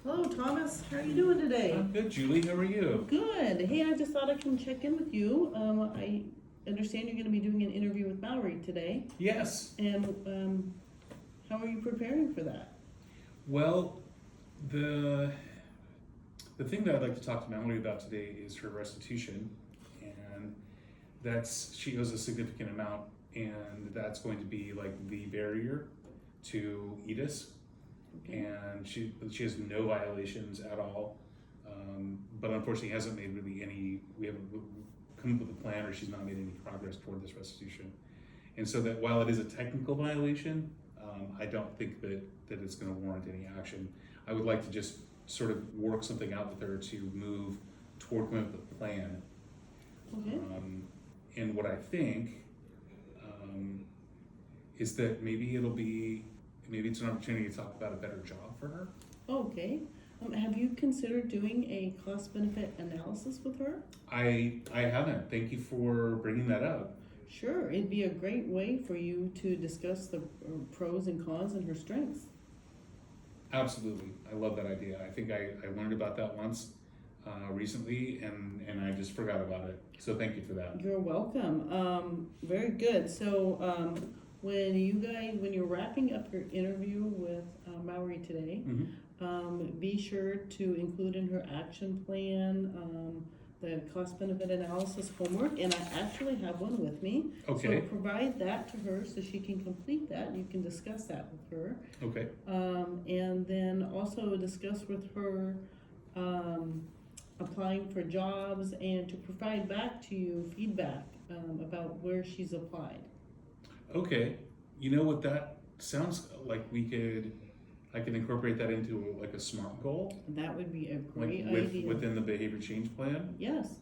Hello, Thomas. How are you doing today? I'm good, Julie. How are you? Good. Hey, I just thought I'd come check in with you. I understand you're going to be doing an interview with Mallory today. Yes. And how are you preparing for that? Well, the thing that I'd like to talk to Mallory about today is her restitution, and she owes a significant amount, and that's going to be like the barrier to EDIS. Okay. And she has no violations at all, but unfortunately hasn't made really any. We haven't come up with a plan, or she's not made any progress toward this restitution. And so that while it is a technical violation, I don't think that it's going to warrant any action. I would like to just sort of work something out with her to move toward coming up with a plan. Okay. And what I think is that maybe it's an opportunity to talk about a better job for her. Okay. Have you considered doing a cost-benefit analysis with her? I haven't. Thank you for bringing that up. Sure. It'd be a great way for you to discuss the pros and cons and her strengths. Absolutely. I love that idea. I think I learned about that once recently, and I just forgot about it. So thank you for that. You're welcome. Very good. So when you're wrapping up your interview with Mallory today, be sure to include in her action plan the cost-benefit analysis homework, and I actually have one with me. Okay. So provide that to her so she can complete that. You can discuss that with her. Okay. And then also discuss with her applying for jobs and to provide back to you feedback about where she's applied. Okay. You know what that sounds like? I can incorporate that into like a SMART goal. That would be a great like idea. within the behavior change plan. Yes.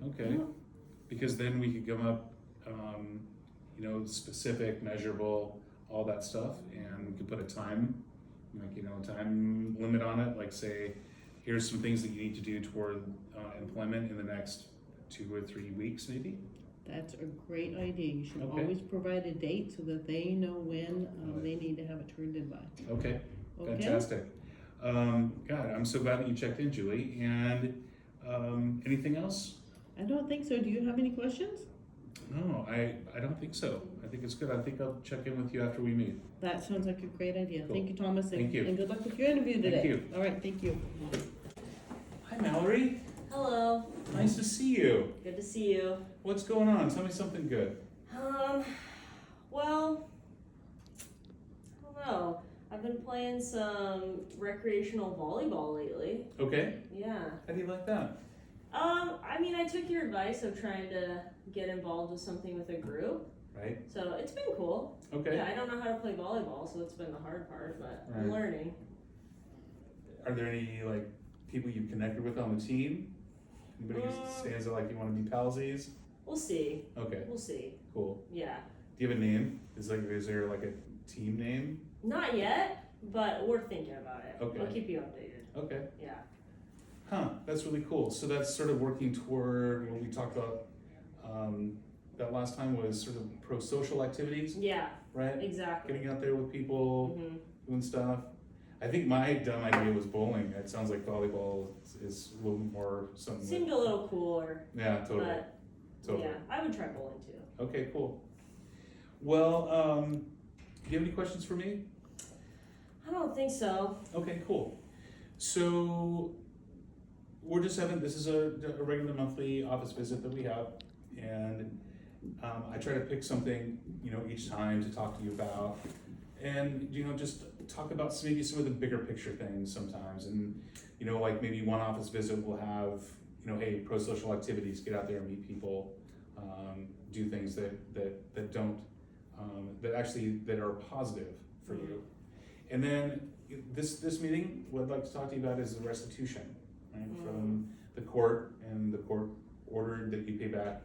Okay. Yeah. Because then we could come up, specific, measurable, all that stuff, and we could put a time limit on it. Like say, here's some things that you need to do toward employment in the next 2 or 3 weeks, maybe. That's a great idea. You should Okay. always provide a date so that they know when they need to have it turned in by. Okay. Okay? Fantastic. God, I'm so glad that you checked in, Julie. And anything else? I don't think so. Do you have any questions? No, I don't think so. I think it's good. I think I'll check in with you after we meet. That sounds like a great idea. Cool. Thank you, Thomas. Thank you. And good luck with your interview today. Thank you. All right, thank you. Hi, Mallory. Hello. Nice to see you. Good to see you. What's going on? Tell me something good. Well, I don't know. I've been playing some recreational volleyball lately. Okay. Yeah. How do you like that? I mean, I took your advice of trying to get involved with something with a group. Right. So it's been cool. Okay. Yeah, I don't know how to play volleyball, so it's been the hard part, but I'm Right. learning. Are there any people you've connected with on the team? Anybody who stands out like you want to be palsies? We'll see. Okay. We'll see. Cool. Yeah. Do you have a name? Is there like a team name? Not yet, but we're thinking about it. Okay. I'll keep you updated. Okay. Yeah. Huh, that's really cool. So that's sort of working toward what we talked about that last time was sort of pro-social activities, Yeah, right? exactly. Getting out there with people, hmm doing stuff. I think my dumb idea was bowling. It sounds like volleyball is a little more something. Seemed a little cooler, Yeah, totally. but Totally. yeah, I would try bowling too. Okay, cool. Well, do you have any questions for me? I don't think so. Okay, cool. So we're just this is a regular monthly office visit that we have, and I try to pick something, each time to talk to you about, and just talk about maybe some of the bigger picture things sometimes, and like maybe one office visit will have, hey, pro-social activities, get out there and meet people, do things that don't, that are positive for you. And then this meeting, what I'd like to talk to you about is the restitution, right? From the court, and the court ordered that you pay back,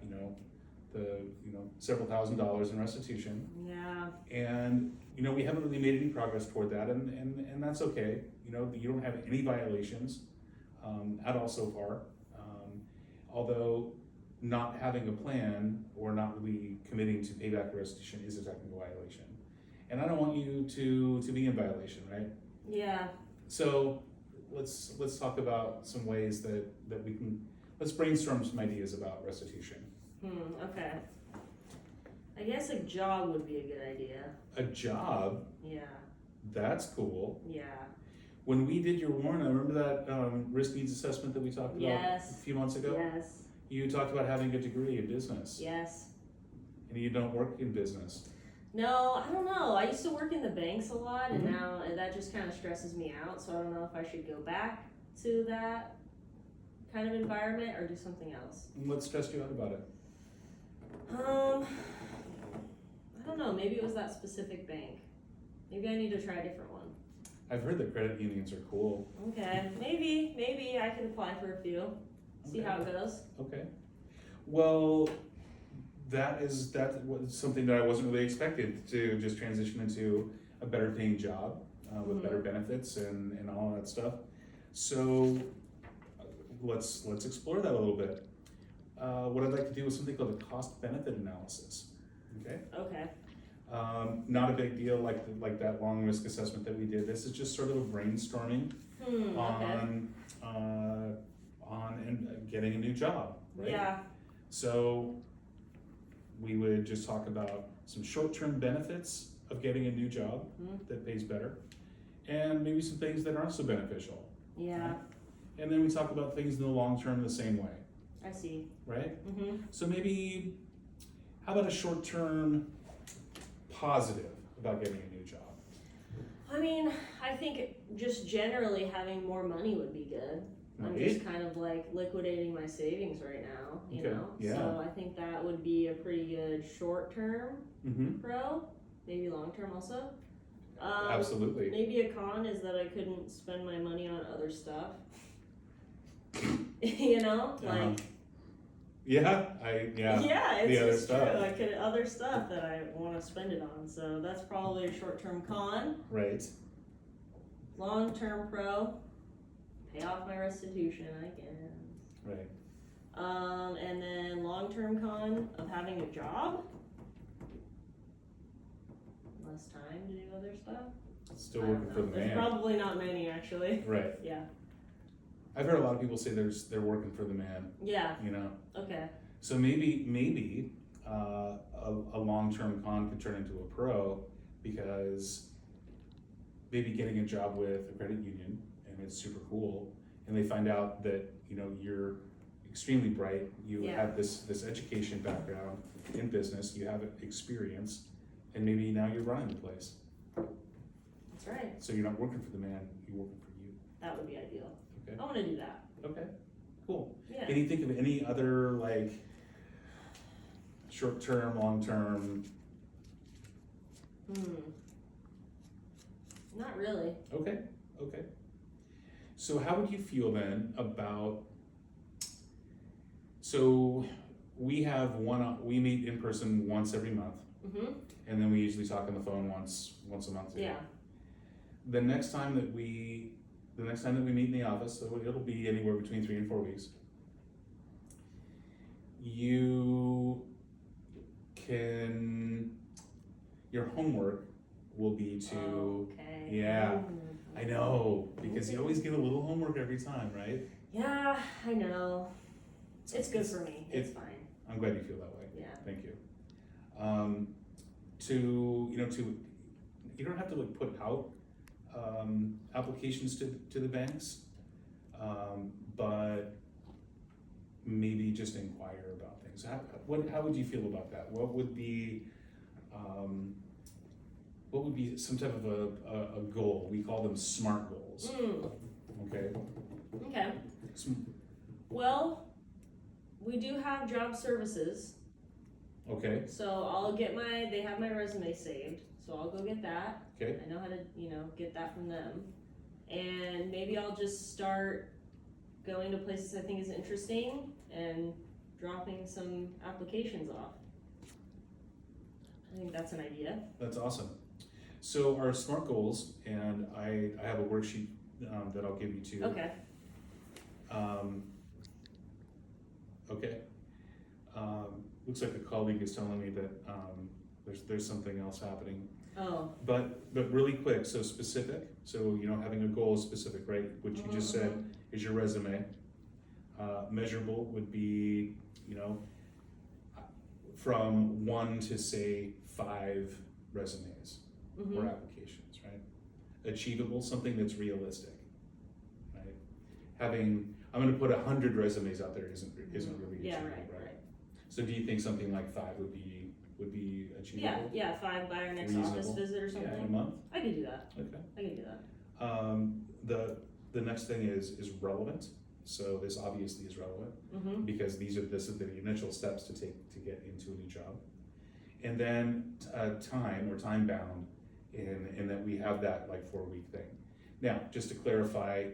several $1,000s in restitution. Yeah. And, we haven't really made any progress toward that, and that's okay. You don't have any violations at all so far. Although not having a plan or not really committing to pay back the restitution is a technical violation. And I don't want you to be in violation, right? Yeah. So let's talk about some ways that we can, let's brainstorm some ideas about restitution. Okay. I guess a job would be a good idea. A job, Yeah. that's cool. Yeah. When we did your warrant, I remember that risk needs assessment that we talked about Yes. a few months ago. Yes. You talked about having a degree in business, Yes. and you don't work in business. No, I don't know. I used to work in the banks a lot, and Mhm. now that just kind of stresses me out. So I don't know if I should go back to that kind of environment or do something else. And what stressed you out about it? I don't know. Maybe it was that specific bank. Maybe I need to try a different one. I've heard that credit unions are cool. Okay, maybe I can apply for a few. See how it goes. Okay. Well, that was something that I wasn't really expected to just transition into a better paying job with better benefits and all that stuff. So let's explore that a little bit. What I'd like to do is something called a cost benefit analysis. Okay. Okay. Not a big deal like that long risk assessment that we did. This is just sort of a brainstorming Okay. on getting a new job. Right? Yeah. So we would just talk about some short-term benefits of getting a new job that pays better, and maybe some things that aren't so beneficial. Yeah. And then we talk about things in the long term the same way, I see. right? Mhm. So maybe, how about a short-term positive about getting a new job? I mean, I think just generally having more money would be good. I'm Right? just kind of like liquidating my savings right now, you Okay, know? yeah. So I think that would be a pretty good short term Mm-hmm. pro, maybe long term also. Absolutely. Maybe a con is that I couldn't spend my money on other stuff. You know? Like, Yeah, yeah, the other it's stuff. true. I could other stuff that I want to spend it on. So that's probably a short term con. right. Long term pro, pay off my restitution, I guess. Right. And then long term con of having a job. Less time to do other stuff. Still I don't working for know. the There's man. probably not many actually. Right. Yeah. I've heard a lot of people say they're working for the man. Yeah. You know. Okay. So maybe a long-term con could turn into a pro, because maybe getting a job with a credit union and it's super cool, and they find out that you're extremely bright, you Yeah. have this education background in business, you have experience, and maybe now you're running the place. That's right. So you're not working for the man, you're working for you. That would be ideal. Okay. I want to do that. Okay. Cool. Yeah. Can you think of any other like short-term, long-term? Not really. Okay. So how would you feel then about, so we meet in person once every month, and then we usually talk on the phone once a month. Yeah. The next time that we meet in the office, so it'll be anywhere between 3 and 4 weeks, your homework will be to, Okay. yeah, I know, because you always get a little homework every time, right? Yeah, I know. It's good for me. It's fine. I'm glad you feel that way. Yeah. Thank you. You don't have to like put out applications to the banks, but maybe just inquire about things. How would you feel about that? What would be some type of a goal? We call them SMART goals. Okay. Okay. Well, we do have job services. Okay. So they have my resume saved, so I'll go get that. Okay. I know how to, get that from them. And maybe I'll just start going to places I think is interesting and dropping some applications off. I think that's an idea. That's awesome. So our SMART goals, and I have a worksheet that I'll give you too. Okay. Okay. Looks like a colleague is telling me that there's something else happening. Oh, but really quick, so specific, so, you know, having a goal is specific, right? What you just said is your resume. Measurable would be, you know, from 1 to say 5 resumes or applications, right? Achievable, something that's realistic, right? Having, I'm gonna put 100 resumes out there isn't really achievable, right? So do you think something like 5 would be achievable? Yeah, 5 by our next office Reasonable? visit or something. Yeah, in a month? I could do that. Okay. I could do that. The next thing is relevant. So this obviously is relevant because this is the initial steps to take to get into a new job. And then time bound in that we have that like 4-week thing. Now, just to clarify,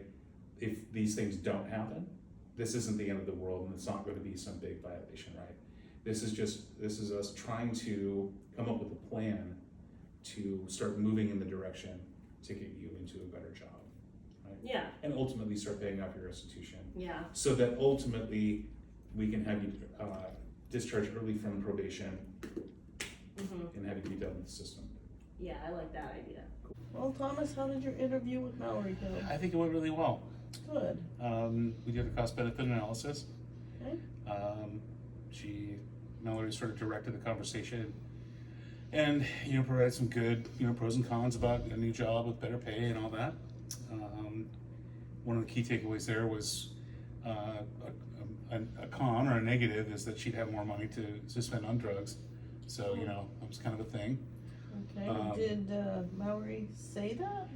if these things don't happen, this isn't the end of the world and it's not going to be some big violation, right? This is us trying to come up with a plan to start moving in the direction to get you into a better job, right? Yeah. And ultimately start paying off your restitution. Yeah. So that ultimately we can have you discharged early from probation and have you be done with the system. Yeah, I like that idea. Well, Thomas, how did your interview with Mallory go? I think it went really well. Good. We did a cost benefit analysis. Okay. Mallory sort of directed the conversation and, you know, provided some good, you know, pros and cons about a new job with better pay and all that. One of the key takeaways there was a con or a negative is that she'd have more money to spend on drugs. So, you know, that was kind of a thing. Okay. Did Mallory say that?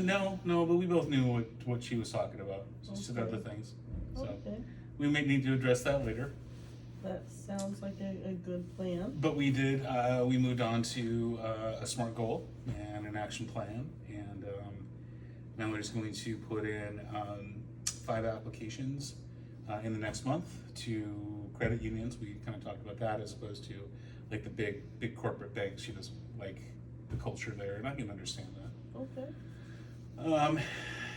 No, but we both knew what she was talking about. She said other things. So Okay. we may need to address that later. That sounds like a good plan. But we did, we moved on to a SMART goal and an action plan. And Mallory's going to put in 5 applications in the next month to credit unions. We kind of talked about that as opposed to like the big corporate banks. She doesn't like the culture there, and I can understand that. Okay.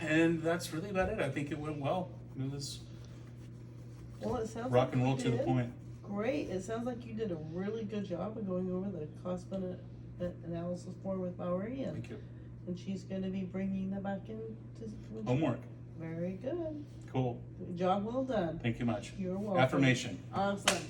And that's really about it. I think it went well. It was Well, it sounds rock like and roll you to the did. point. Great. It sounds like you did a really good job of going over the cost benefit analysis form with Mallory, Thank you. and she's going to be bringing that back in to Homework. Very good. Cool. Job well done. Thank you much. You're welcome. Affirmation. Awesome.